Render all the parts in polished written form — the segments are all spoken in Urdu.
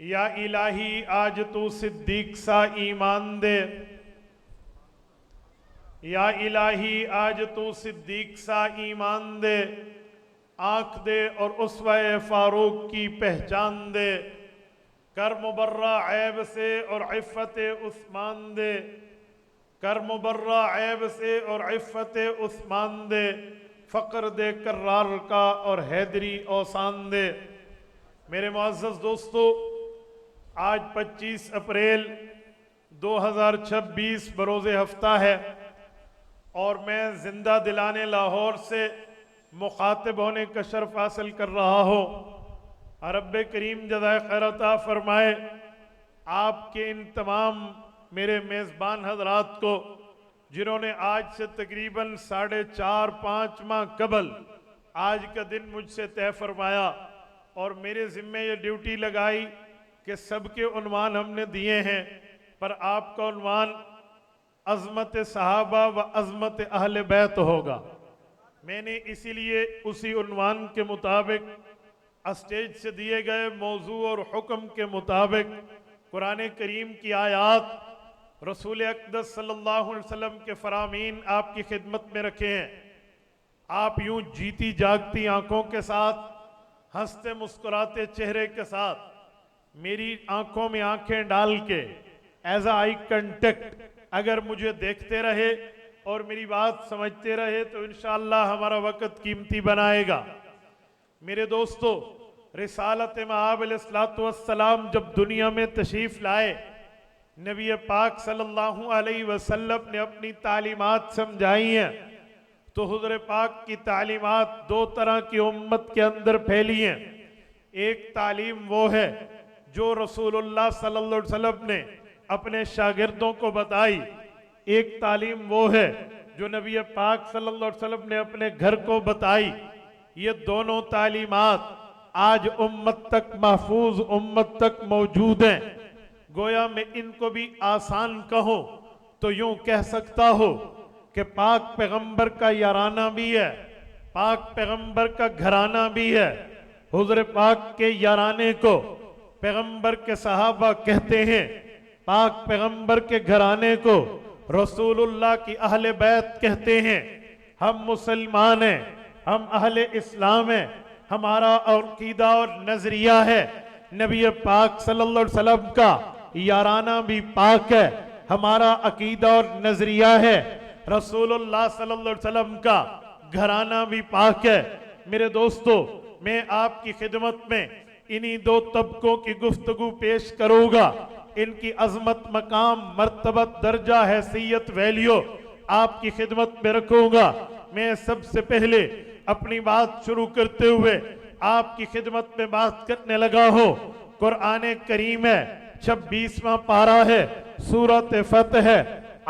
یا الہی آج تو صدیق سا ایمان دے، یا الہی آج تو صدیق سا ایمان دے، آنکھ دے اور اسوہ فاروق کی پہچان دے، کر مبرہ عیب سے اور عفت عثمان دے، کر مبرہ عیب سے اور عفت عثمان دے، فقر دے کرار کا اور حیدری اوسان دے۔ میرے معزز دوستو، آج 25 اپریل 2026 بروز ہفتہ ہے اور میں زندہ دلان لاہور سے مخاطب ہونے کا شرف حاصل کر رہا ہوں۔ رب کریم جزائے خیر عطا فرمائے آپ کے ان تمام میرے میزبان حضرات کو جنہوں نے آج سے تقریباً 4.5 ماہ قبل آج کا دن مجھ سے طے فرمایا اور میرے ذمے یہ ڈیوٹی لگائی کہ سب کے عنوان ہم نے دیے ہیں، پر آپ کا عنوان عظمت صحابہ و عظمت اہل بیت ہوگا۔ میں نے اسی لیے اسی عنوان کے مطابق اسٹیج سے دیے گئے موضوع اور حکم کے مطابق قرآن کریم کی آیات، رسول اقدس صلی اللہ علیہ وسلم کے فرامین آپ کی خدمت میں رکھے ہیں۔ آپ یوں جیتی جاگتی آنکھوں کے ساتھ، ہنستے مسکراتے چہرے کے ساتھ میری آنکھوں میں آنکھیں ڈال کے ایز آئی کنٹیکٹ اگر مجھے دیکھتے رہے اور میری بات سمجھتے رہے تو انشاءاللہ ہمارا وقت قیمتی بنائے گا۔ میرے دوستو، رسالت مآب علیہ السلام جب دنیا میں تشریف لائے، نبی پاک صلی اللہ علیہ وسلم نے اپنی تعلیمات سمجھائی ہیں، تو حضور پاک کی تعلیمات دو طرح کی امت کے اندر پھیلی ہیں۔ ایک تعلیم وہ ہے جو رسول اللہ صلی اللہ علیہ وسلم نے اپنے شاگردوں کو بتائی، ایک تعلیم وہ ہے جو نبی پاک صلی اللہ علیہ وسلم نے اپنے گھر کو بتائی۔ یہ دونوں تعلیمات آج امت تک محفوظ، امت تک موجود ہیں۔ گویا میں ان کو بھی آسان کہوں تو یوں کہہ سکتا ہو کہ پاک پیغمبر کا یارانہ بھی ہے، پاک پیغمبر کا گھرانہ بھی ہے۔ حضور پاک کے یارانے کو پیغمبر کے صحابہ کہتے ہیں، پاک پیغمبر کے گھرانے کو رسول اللہ کی اہل بیت کہتے ہیں۔ ہم مسلمان ہیں، ہم اہل اسلام ہیں، ہمارا عقیدہ اور نظریہ ہے نبی پاک صلی اللہ علیہ وسلم کا یارانہ بھی پاک ہے، ہمارا عقیدہ اور نظریہ ہے رسول اللہ صلی اللہ علیہ وسلم کا گھرانہ بھی پاک ہے۔ میرے دوستو، میں آپ کی خدمت میں انہی دو طبقوں کی گفتگو پیش کروں گا، ان کی عظمت، مقام، مرتبت، درجہ، حیثیت، ویلیو آپ کی خدمت میں رکھوں گا۔ میں سب سے پہلے اپنی بات شروع کرتے ہوئے آپ کی خدمت میں بات کرنے لگا ہوں۔ قرآن کریم ہے، 26واں پارہ ہے، سورۃ فتح ہے،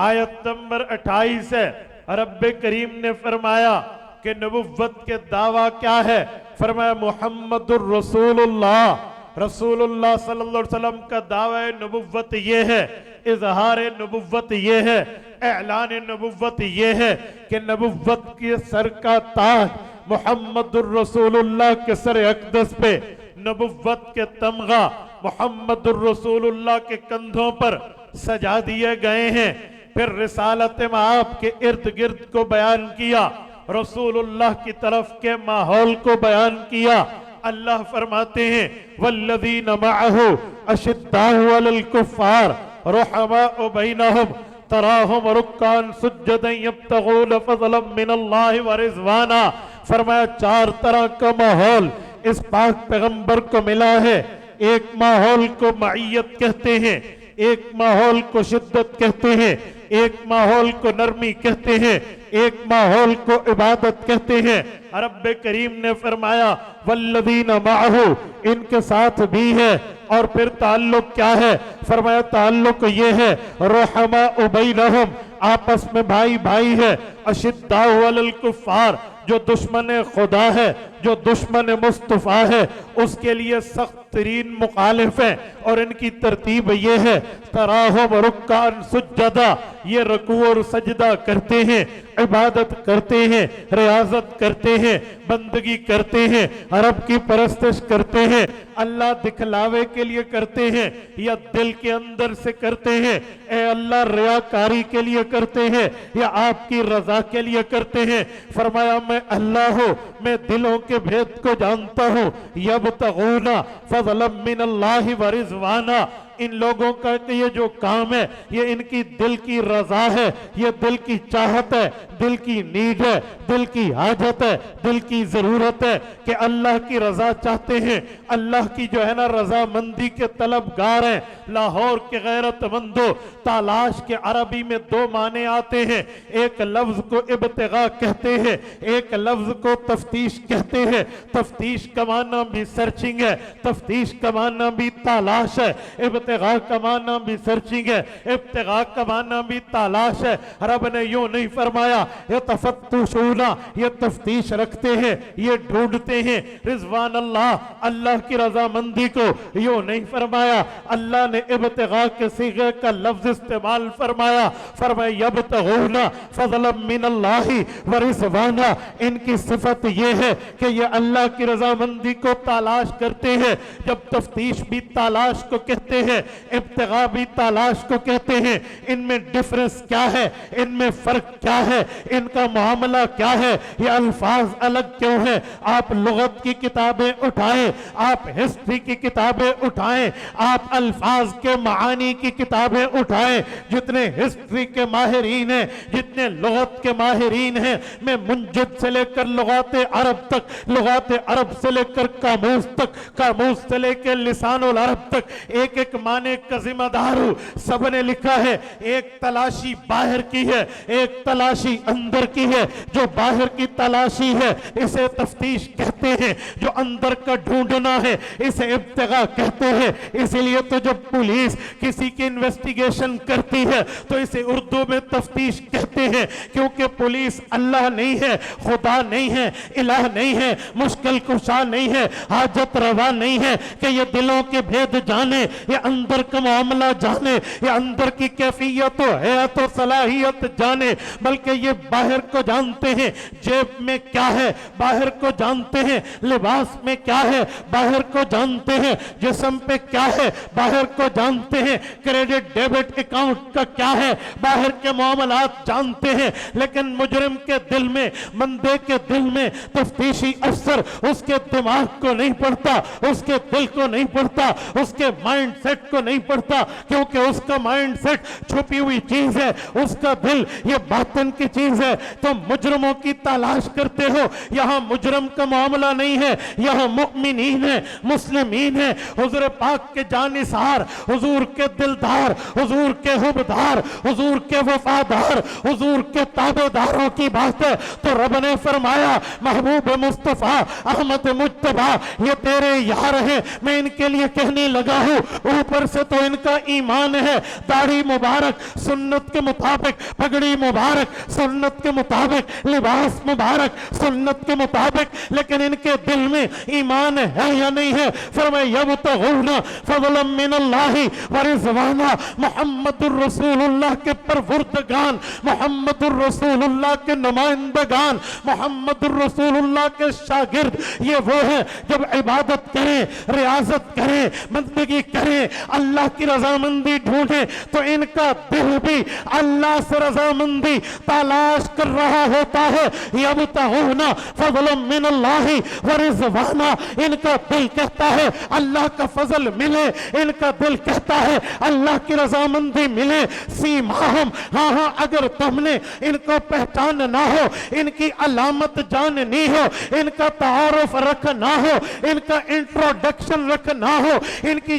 آیت نمبر 28 ہے۔ رب کریم نے فرمایا کہ نبوت کے دعویٰ کیا ہے؟ فرمایا محمد الرسول اللہ، رسول اللہ صلی اللہ علیہ وسلم کا دعوی نبوت یہ ہے، اظہار نبوت یہ ہے، اعلان نبوت یہ ہے کہ نبوت کے سر کا تاج محمد الرسول اللہ کے سر اقدس پہ، نبوت کے تمغہ محمد الرسول اللہ کے کندھوں پر سجا دیے گئے ہیں۔ پھر رسالت مآب کے ارد گرد کو بیان کیا، رسول اللہ کی طرف کے ماحول کو بیان کیا۔ اللہ فرماتے ہیں والذین معہ اشداء علی الکفار رحماء بینہم تراہم رکعا سجدا یبتغون فضلا من اللہ ورضوانا۔ فرمایا 4 طرح کا ماحول اس پاک پیغمبر کو ملا ہے۔ ایک ماحول کو معیت کہتے ہیں، ایک ماحول کو شدت کہتے ہیں، ایک ماحول کو نرمی کہتے ہیں، ایک ماحول کو عبادت کہتے ہیں۔ رب کریم نے فرمایا والذین معہ، ان کے ساتھ بھی ہے۔ اور پھر تعلق کیا ہے؟ فرمایا تعلق یہ ہے رحماء بینہم، آپس میں بھائی بھائی ہے۔ اشداء علی الکفار، جو دشمن خدا ہے، جو دشمن مصطفیٰ ہے اس کے لیے سخت ترین مخالف ہیں، اور ان کی ترتیب یہ ہے تراہم رکعن سجدہ، یہ رکوع اور سجدہ کرتے ہیں، عبادت کرتے ہیں، ریاضت کرتے ہیں، بندگی کرتے ہیں، رب کی پرستش کرتے ہیں، اللہ دکھلاوے کے لیے کرتے ہیں یا دل کے اندر سے کرتے ہیں، اے اللہ ریاکاری کے لیے کرتے ہیں یا آپ کی رضا کے لیے کرتے ہیں؟ فرمایا میں اللہ ہوں، میں دلوں کے بھید کو جانتا ہوں، یبتغون فضلا من اللہ ورضوانا، ان لوگوں کا کہ یہ جو کام ہے یہ ان کی دل کی رضا ہے، یہ دل کی چاہت ہے، دل کی نیڈ ہے، دل کی حاجت ہے، دل کی ضرورت ہے کہ اللہ کی رضا چاہتے ہیں، اللہ کی جو ہے نا رضا مندی کے طلبگار ہیں۔ لاہور کے غیرت مندو، تالاش کے عربی میں دو معنی آتے ہیں، ایک لفظ کو ابتغاء کہتے ہیں، ایک لفظ کو تفتیش کہتے ہیں۔ تفتیش کا معنی بھی سرچنگ ہے، تفتیش کا معنی بھی تالاش ہے، ابتغاء کا معنی بھی سرچنگ ہے، ابتغاء کا معنی بھی تالاش ہے۔ رب نے یوں نہیں فرمایا یتفتشون، یہ تفتیش رکھتے ہیں، یہ ڈھونڈتے ہیں رضوان اللہ، اللہ کی رضامندی کو، یوں نہیں فرمایا۔ اللہ نے ابتغاء کے صیغے کا لفظ استعمال فرمایا، فرمایا یبتغون فضلا من اللہ ورضوانا، ان کی صفت یہ ہے کہ یہ اللہ کی رضامندی کو تالاش کرتے ہیں۔ جب تفتیش بھی تالاش کو کہتے ہیں، ابتغاء بھی تالاش کو کہتے ہیں، ان میں ڈفرنس کیا ہے، ان میں فرق کیا ہے، ان کا معاملہ کیا ہے، یہ الفاظ الگ کیوں ہیں؟ آپ لغت کی کتابیں اٹھائیں، آپ ہسٹری کی کتابیں اٹھائیں، آپ الفاظ کے معانی کی کتابیں اٹھائیں، جتنے ہسٹری کے ماہرین ہیں، جتنے لغت کے ماہرین ہیں، میں منجد سے لے کر لغات عرب تک، لغات عرب سے لے کر قاموس تک، قاموس سے لے کے لسان العرب تک، ایک ایک معنی کا ذمہ دار ہوں، سب نے لکھا ہے۔ ایک تلاشی باہر کی ہے، ایک تلاشی اندر کی ہے۔ جو باہر کی تلاشی ہے اسے تفتیش کہتے ہیں، جو اندر کا ڈھونڈنا ہے اسے ابتغاء کہتے ہیں۔ اسی لیے تو جب پولیس کسی کی انویسٹیگیشن کرتی ہے تو اسے اردو میں تفتیش کہتے ہیں، کیونکہ پولیس اللہ نہیں ہے، خدا نہیں ہے، الہ نہیں ہے، مشکل کشا نہیں ہے، حاجت روا نہیں ہے کہ یہ دلوں کے بھید جانے، یہ اندر کا معاملہ جانے، یہ اندر کی کیفیت و حیات و صلاحیت جانے، بلکہ یہ باہر کو جانتے ہیں، جیب میں کیا ہے باہر کو جانتے ہیں، لباس میں کیا ہے باہر کو جانتے ہیں، جسم پہ کیا ہے باہر کو جانتے ہیں، کریڈٹ ڈیبٹ اکاؤنٹ کا کیا ہے باہر کے معاملات جانتے ہیں۔ لیکن مجرم کے دل میں، بندے کے دل میں تفتیشی افسر اس کے دماغ کو نہیں پڑھتا، اس کے دل کو نہیں پڑھتا، اس کے مائنڈ سیٹ کو نہیں پڑھتا، کیونکہ اس کا مائنڈ سیٹ چھپی ہوئی چیز ہے، اس کا دل یہ باطن کی چیز ہے۔ تو مجرموں کی تلاش کرتے ہو، یہاں مجرم کا معاملہ نہیں ہے، یہاں مؤمنین ہیں، مسلمین ہیں، حضور پاک کے جانثار، حضور کے دلدار، حضور کے حبدار، حضور کے وفادار، حضور کے تابعداروں کی بات ہے۔ تو رب نے فرمایا محبوب مصطفیٰ احمد مجتبیٰ یہ تیرے یار ہیں، میں ان کے لیے کہنے لگا ہوں، اوپر سے تو ان کا ایمان ہے، داڑھی مبارک سنت کے مطابق، پگڑی مبارک سنت کے مطابق، لباس مبارک سنت کے مطابق، لیکن ان کے دل میں ایمان ہے یا نہیں ہے؟ فرمایا یبتغون فضلا من اللہ ورضوانا، محمد الرسول اللہ کے پروردگان، محمد الرسول اللہ کے نمائندگان، محمد الرسول اللہ کے شاگرد یہ وہ ہیں جب عبادت کریں، ریاضت کریں، بندگی کریں، اللہ کی رضامندی ڈھونڈیں تو ان کا دل بھی اللہ سے رضامندی تلاش کر رہا ہوتا ہے۔ یبتغون فضلا من اللہ ورضوانا، ان کا دل کہتا ہے اللہ کا فضل ملے، ان کا دل کہتا ہے اللہ کی رضامندی ملے۔ سیماہم، ہاں ہاں اگر تم نے ان کو پہچاننا ہو، ان کی علامت جاننی ہو، ان کا تعارف رکھنا ہو، ان کا انٹروڈکشن رکھنا ہو، ان کی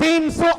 300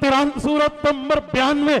92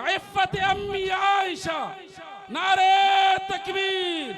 عفت امی عائشہ، نعرہ تکبیر۔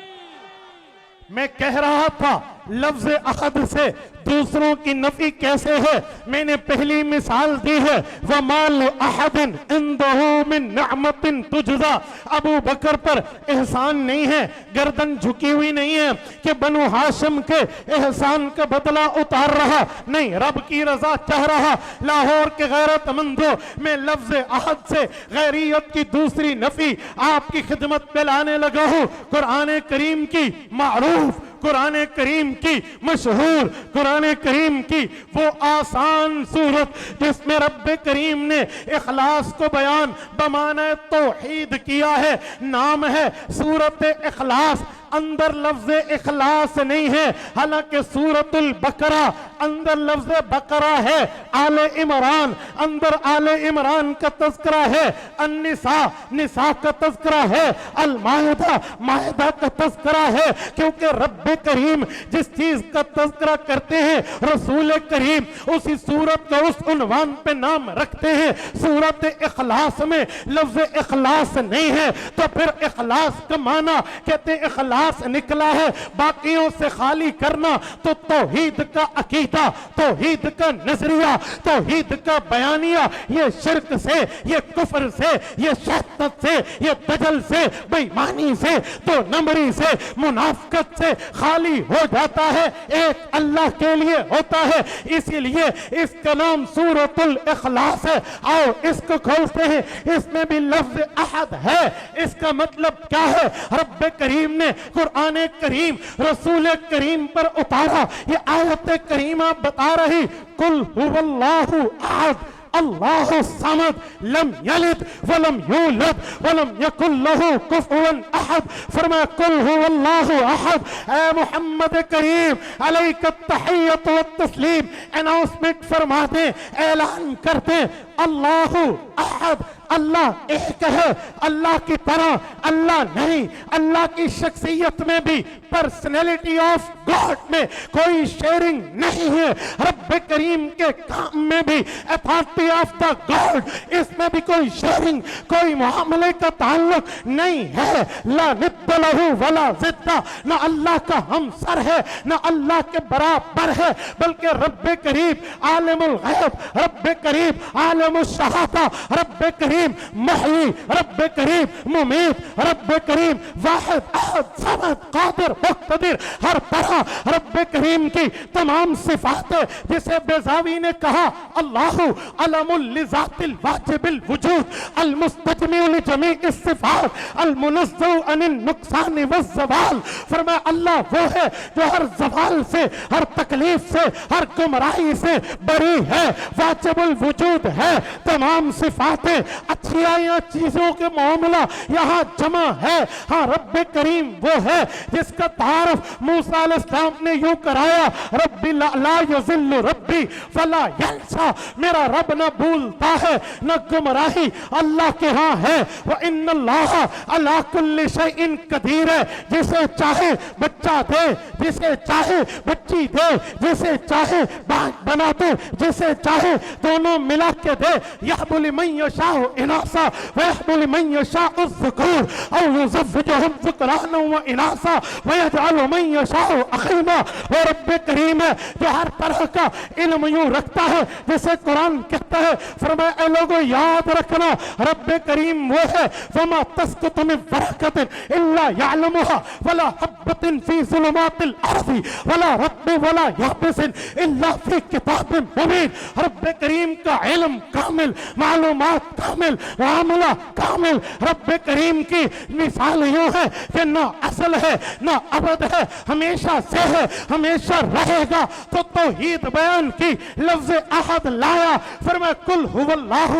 میں کہہ رہا تھا لفظ احد سے دوسروں کی نفی کیسے ہے، میں نے پہلی مثال دی ہے وَمَا لِأَحَدٍ عِنْدَهُ مِن نِعْمَةٍ تُجْزَى۔ ابو بکر پر احسان نہیں ہے، گردن جھکی ہوئی نہیں ہے کہ بنو ہاشم کے احسان کا بدلہ اتار رہا، نہیں، رب کی رضا چاہ رہا۔ لاہور کے غیرت مندوں، میں لفظ احد سے غیریت کی دوسری نفی آپ کی خدمت پہ لانے لگا ہوں۔ قرآن کریم کی معروف، قرآن کریم کی مشہور، قرآن کریم کی وہ آسان صورت جس میں رب کریم نے اخلاص کو بیان بمعنی توحید کیا ہے، نام ہے سورت اخلاص۔ اندر لفظ اخلاص نہیں ہے، حالانکہ سورت البقرہ اندر لفظ بقرہ ہے، آل عمران اندر آل عمران کا تذکرہ ہے، النساء نساء کا تذکرہ ہے، المائدہ مائدہ کا تذکرہ ہے، کیونکہ رب کریم جس چیز کا تذکرہ کرتے ہیں رسول کریم اسی سورت کا اس عنوان پہ نام رکھتے ہیں۔ سورت اخلاص میں لفظ اخلاص نہیں ہے تو پھر اخلاص کا معنی کہتے ہیں اخلاص نکلا ہے باقیوں سے خالی کرنا، تو توحید کا عقیدہ، توحید کا نظریہ، توحید کا بیانیہ یہ شرک سے، یہ کفر سے، یہ شہادت سے، یہ دجل سے، بے ایمانی سے، دو نمبری سے، منافقت سے خالی ہو جاتا ہے، ایک اللہ کے لیے ہوتا ہے۔ اسی لیے اس کا نام سورۃ الاخلاص ہے۔ آؤ اس کو کھولتے ہیں، اس میں بھی لفظ احد ہے۔ اس کا مطلب کیا ہے؟ رب کریم نے قرآن کریم رسول کریم پر اتارا، یہ آیت کریمہ بتا رہی قل هو اللہ احد اللہ الصمد لم یلد ولم یولد ولم یکن له کفوا احد۔ فرمایا قل هو اللہ احد، اے محمد کریم علیک التحیۃ والتسلیم، اناؤنسمنٹ فرما دیں، اعلان کر دیں، اللہ احد، اللہ ایک ہے، اللہ کی طرح اللہ نہیں، اللہ کی شخصیت میں بھی پرسنالٹی آف گاڈ میں کوئی شیئرنگ نہیں ہے، رب کریم کے کام میں بھی اتھارٹی آف دا گاڈ، اس میں بھی کوئی شیئرنگ، کوئی معاملے کا تعلق نہیں ہے۔ لا ند لہ ولا ضد، نہ اللہ کا ہمسر ہے نہ اللہ کے برابر ہے، بلکہ رب کریم عالم الغیب، رب کریم عالم الشہادہ، رب کریم محیی، رب کریم ممیت، رب کریم واحد احد صمد قادر مقتدر، ہر طرح رب کریم کی تمام صفات ہے۔ جسے بیضاوی نے کہا اللہ علم لذات الواجب الوجود المستجمع لجمیع الصفات المنزہ عن النقصان والزوال۔ فرمایا اللہ وہ ہے جو ہر زوال سے، ہر تکلیف سے، ہر گمراہی سے بری ہے، واجب الوجود ہے، تمام صفاتیں اچھی آئیاں چیزوں کے معاملہ یہاں جمع ہے۔ ہاں رب کریم وہ ہے جس کا تعارف موسیٰ علیہ السلام نے یوں کرایا ربی لا یذل ربی فلا ینسا، میرا رب نہ بھولتا ہے نہ گمراہی اللہ کے ہاں ہے۔ وَإِنَّ اللَّهَ عَلَىٰ كُلِّ شَيْءٍ قدیر ہے، جسے چاہے بچہ دے، جسے چاہے بچی دے، جسے چاہے باغ بنا دے، جسے چاہے دونوں ملا کے دے۔ يَحْبُ لِمَن يَشَاءُ إِنَاثًا وَيَحْبُ لِمَن يَشَاءُ الذُّكُورَ أَوْ يُزَوِّجُهُمْ ذُكْرَانًا وَإِنَاثًا وَيَجْعَلُ مَن يَشَاءُ عَقِيمًا۔ وہ رب کریم ہے جو ہر طرح کا علم یوں رکھتا ہے جسے قرآن کہتا ہے۔ فرمایا اے لوگوں یاد رکھنا رب کریم وہ ہے وَمَا تَسْقُطُ مِن وَرَقَةٍ إِلَّا يَعْلَمُهَا وَلَا حَبَّةٍ فِي ظُلُمَاتِ الْأَرْضِ وَلَا رَطْبٍ وَلَا يَابِسٍ إِلَّا فِي كِتَابٍ مُبِينٍ۔ رب کریم کا علم کامل، معلومات کامل، معاملہ کامل۔ رب کریم کی مثال یوں ہے کہ نہ اصل ہے نہ ابد ہے، ہمیشہ سے ہے ہمیشہ رہے گا۔ تو توحید بیان کی، لفظ احد لایا، فرمایا قل هو اللہ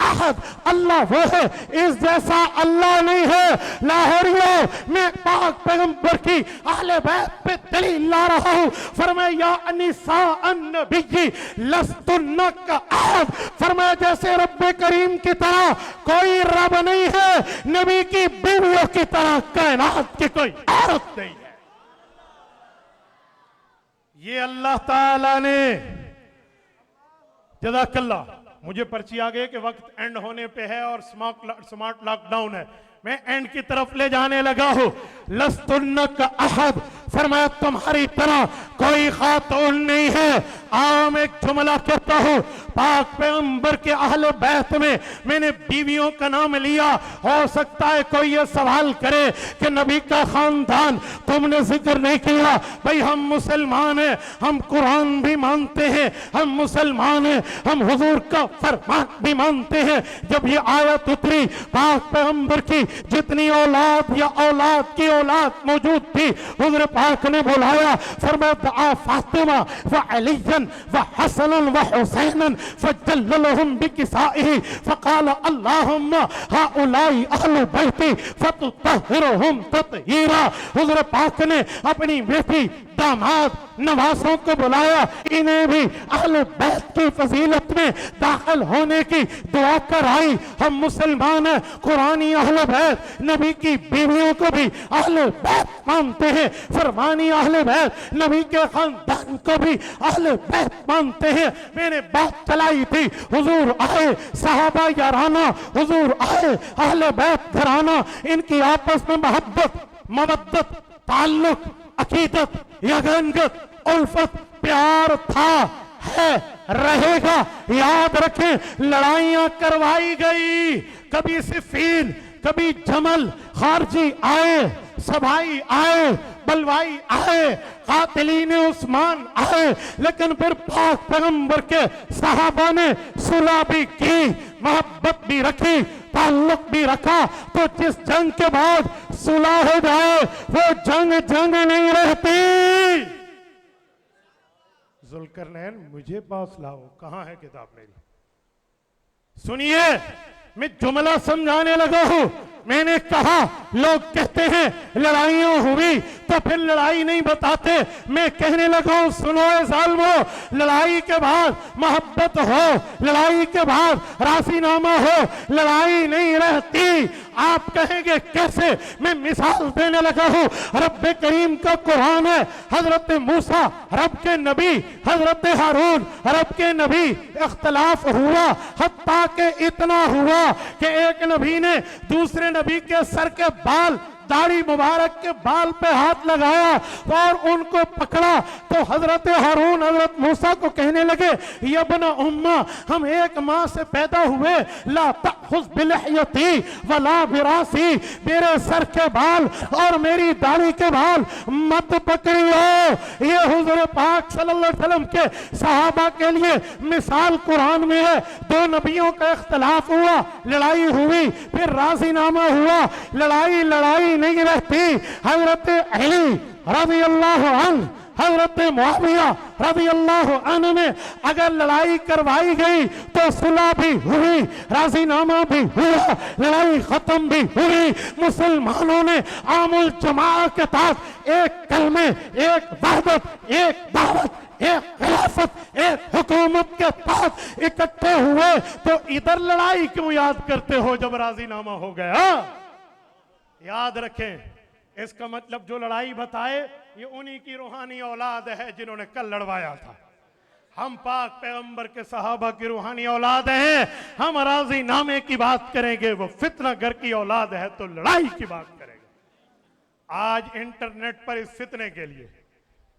احد، اللہ وہ ہے، اس جیسا اللہ نہیں ہے۔ لاہوریوں میں پاک پیغمبر کی اہل بیت پہ دلیل لا رہا ہوں۔ فرمایا یا نساء النبی لستن کاحد، فرمایا جیسے رب کریم کی طرح کوئی رب نہیں ہے، نبی کی بیویوں کی طرح کائنات کی کوئی عورت نہیں ہے۔ یہ اللہ تعالی نے جزاک اللہ مجھے پرچی آ گئی کہ وقت اینڈ ہونے پہ ہے اور سمارٹ لاک ڈاؤن ہے، میں اینڈ کی طرف لے جانے لگا ہوں. لستن کا احد، فرمایا تمہاری طرح کوئی خاتون نہیں ہے. آؤ میں ایک جملہ کہتا ہوں، پاک پیغمبر کے اہل بیت میں نے بیویوں کا نام لیا. ہو سکتا ہے کوئی یہ سوال کرے کہ نبی کا خاندان تم نے ذکر نہیں کیا. بھئی ہم مسلمان ہیں، ہم قرآن بھی مانتے ہیں، ہم مسلمان ہیں، ہم حضور کا فرمان بھی مانتے ہیں. جب یہ آیت اتری پاک پیغمبر کی جتنی اولاد یا اولاد کی اولاد موجود تھی، حضور پاک نے بلایا، فرمایا دعا فاطمہ و علیًا و حسنا و حسینا فجللہم بکسائہ فقال اللہم ہؤلاء اہل بیتی فتطہرہم تطہیرا. حضور پاک نے اپنی بیٹی داماد نواسوں کو بلایا، انہیں بھی اہل بیت کی فضیلت میں داخل ہونے کی دعا کرائی. ہم مسلمان ہیں، قرآنی اہل بیت، نبی کی بیویوں کو بھی اہل بیت مانتے ہیں، فرمانی اہل بیت، نبی کے خاندان کو بھی اہل بیت مانتے ہیں. میں نے بات چلائی تھی، حضور آئے، صحابہ یارانہ، حضور آئے، اہل بیت گھرانہ، ان کی آپس میں محبت، مودت، تعلق، عقیدت، یگانگت، الفت، پیار تھا، ہے، رہے گا. یاد رکھیں لڑائیاں کروائی گئی، کبھی صفین، کبھی جمل، خارجی آئے، سبائی آئے، بلوائی آئے، قاتلین عثمان آئے، لیکن پھر پاک پیغمبر کے صحابہ نے صلح بھی کی، محبت بھی رکھی، تعلق بھی رکھا. تو جس جنگ کے بعد صلح ہو جائے وہ جنگ نہیں رہتی. ذوالقرنین مجھے پاس لاؤ، کہاں ہے کتاب میری؟ سنیے، میں جملہ سمجھانے لگا ہوں. میں نے کہا لوگ کہتے ہیں لڑائیاں ہوئی تو پھر لڑائی نہیں بتاتے. میں کہنے لگا ہوں سنو اے ظالمو، لڑائی کے بعد محبت ہو، لڑائی کے بعد راضی نامہ ہو، لڑائی نہیں رہتی. آپ کہیں گے کیسے؟ میں مثال دینے لگا ہوں. رب کریم کا قرآن ہے، حضرت موسیٰ رب کے نبی، حضرت ہارون رب کے نبی، اختلاف ہوا، حتیٰ کہ اتنا ہوا کہ ایک نبی نے دوسرے نبی کے سر کے بال، داڑھی مبارک کے بال پہ ہاتھ لگایا اور ان کو پکڑا. تو حضرت ہارون حضرت موسیٰ کو کہنے لگے یا ابن امہ، ہم ایک ماں سے پیدا ہوئے، لا تأخذ بلحیتی ولا براسی، میرے سر کے بال اور میری داڑھی کے بال مت پکڑیو. یہ حضور پاک صلی اللہ علیہ وسلم کے صحابہ کے لیے مثال قرآن میں ہے. دو نبیوں کا اختلاف ہوا، لڑائی ہوئی، پھر راضی نامہ ہوا. لڑائی نہیں رہتی. حضرت علی رضی اللہ عنہ، حضرت معاویہ رضی اللہ عنہ نے اگر لڑائی کروائی گئی تو صلح بھی ہوئی، راضی نامہ بھی ہوا، لڑائی ختم بھی ہوئی. مسلمانوں نے عام الجماع کے تحت ایک کلمے، ایک وحدت، ایک دعوت، ایک خلافت، ایک حکومت کے تحت اکٹھے ہوئے. تو ادھر لڑائی کیوں یاد کرتے ہو جب راضی نامہ ہو گیا؟ یاد رکھیں، اس کا مطلب جو لڑائی بتائے یہ انہی کی روحانی اولاد ہے جنہوں نے کل لڑوایا تھا. ہم پاک پیغمبر کے صحابہ کی روحانی اولاد ہیں. ہم راضی نامے کی بات کریں گے، وہ فتنہ گر کی اولاد ہے تو لڑائی کی بات کریں گے. آج انٹرنیٹ پر اس فتنے کے لیے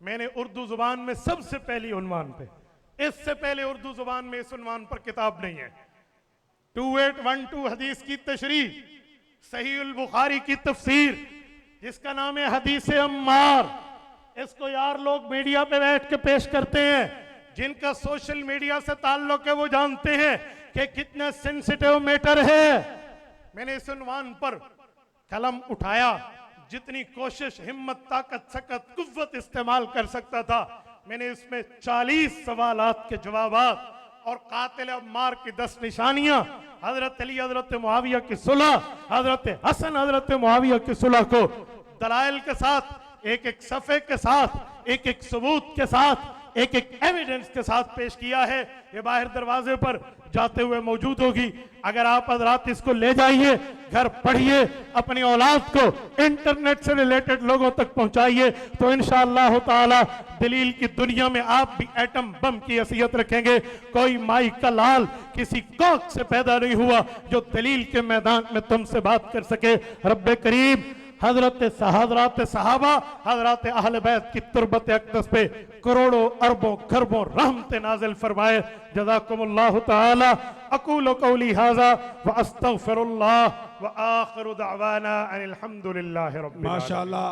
میں نے اردو زبان میں سب سے پہلی عنوان پہ، اس سے پہلے اردو زبان میں اس عنوان پر کتاب نہیں ہے، 2812 حدیث کی تشریح، صحیح البخاری کی تفسیر، جس کا نام ہے حدیث عمار. اس کو یار لوگ میڈیا پہ بیٹھ کے پیش کرتے ہیں. جن کا سوشل میڈیا سے تعلق ہے وہ جانتے ہیں کہ کتنا سینسیٹیو میٹر ہے. میں نے اس عنوان پر قلم اٹھایا، جتنی کوشش، ہمت، طاقت، سکت، قوت استعمال کر سکتا تھا میں نے اس میں 40 سوالات کے جوابات اور قاتل عمار کی 10 نشانیاں، حضرت علی حضرت معاویہ کی صلح، حضرت حسن حضرت معاویہ کی صلح کو دلائل کے ساتھ، ایک ایک صفحے کے ساتھ، ایک ایک ثبوت کے ساتھ ایک ایک ایویڈنس کے ساتھ پیش کیا ہے. یہ باہر دروازے پر جاتے ہوئے موجود ہوگی. اگر آپ حضرات اس کو لے جائیے, گھر پڑھیے, اپنی اولاد کو انٹرنیٹ سے ریلیٹڈ لوگوں تک پہنچائیے, تو انشاءاللہ تعالی دلیل کی دنیا میں آپ بھی ایٹم بم کی حیثیت رکھیں گے. کوئی مائی کا لال کسی کوک سے پیدا نہیں ہوا جو دلیل کے میدان میں تم سے بات کر سکے. رب کریم حضرت صحابہ, حضرات اہل بیت کی تربت اقدس پہ کروڑوں اربوں کھربوں رحمت نازل فرمائے. جزاکم اللہ تعالی. اقول قولی ھذا واستغفر اللہ وآخر دعوانا ان الحمد للہ رب العالمین. ماشاءاللہ.